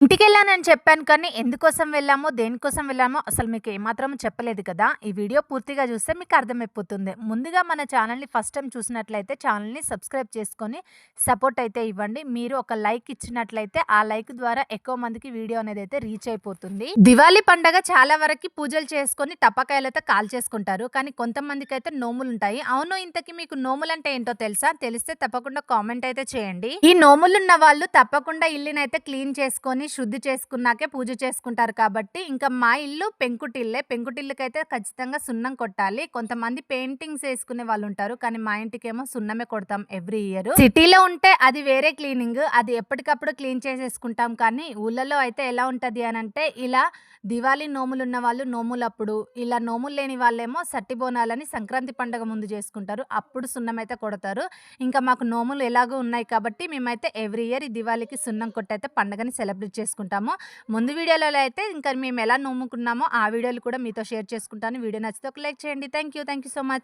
ఇంటికెళ్ళానని చెప్పాను కానీ, ఎందుకోసం వెళ్ళామో, దేనికోసం వెళ్ళామో అసలు మీకు ఏమాత్రం చెప్పలేదు కదా! ఈ వీడియో పూర్తిగా చూస్తే మీకు అర్థమైపోతుంది. ముందుగా మన ఛానల్‌ని ఫస్ట్ టైమ్ చూసినట్లయితే ఛానల్‌ని సబ్స్క్రైబ్ చేసుకొని సపోర్ట్ అయితే ఇవ్వండి. మీరు ఒక లైక్ ఇచ్చినట్లయితే ఆ లైక్ ద్వారా ఎక్కువ మందికి వీడియో అనేదైతే రీచ్ అయిపోతుంది. దివాళీ పండగ చాలా వరకి పూజలు చేసుకొని టపాకాయలైతే కాల్చేసుకుంటారు. కానీ కొంతమందికైతే నోములుంటాయి. అవును, ఇంతకి మీకు నోములంటే ఏంటో తెలుసా? తెలిస్తే తప్పకుండా కామెంట్ అయితే చేయండి. ఈ నోములున్న వాళ్ళు తప్పకుండా ఇల్లునైతే క్లీన్ చేసుకొని శుద్ధి చేసుకున్నాకే పూజ చేసుకుంటారు కాబట్టి, ఇంకా మా ఇల్లు పెంకుటిల్లే. పెంకుటిల్లుకైతే ఖచ్చితంగా సున్నం కొట్టాలి. కొంతమంది పెయింటింగ్స్ ఏసుకునే వాళ్ళుంటారు. కానీ మా ఇంటికేమో సున్నమే కొడతాం ఎవ్రీ ఇయర్. సిటీలో ఉంటే అది వేరే క్లీనింగ్. అది ఎప్పటికప్పుడు క్లీన్ చేసేసుకుంటాం. కానీ ఊర్లలో అయితే ఎలా ఉంటది అనంటే, ఇలా దివాళీ నోములున్న వాళ్ళు నోములప్పుడు, ఇలా నోములు లేని వాళ్ళేమో సట్టి బోనాలని సంక్రాంతి పండుగ ముందు చేసుకుంటారు. అప్పుడు సున్నమైతే కొడతారు. ఇంకా మాకు నోములు ఎలాగో ఉన్నాయి కాబట్టి మేమైతే ఎవ్రీ ఇయర్ ఈ దివాళీకి సున్నం కొట్టయితే పండుగని సెలబ్రేట్ చేసుకుంటాము. ముందు వీడియోలలో అయితే ఇంకా మేము ఎలా నోముకున్నామో ఆ వీడియోలు కూడా మీతో షేర్ చేసుకుంటాను. వీడియో నచ్చితే ఒక లైక్ చేయండి. Thank you so much.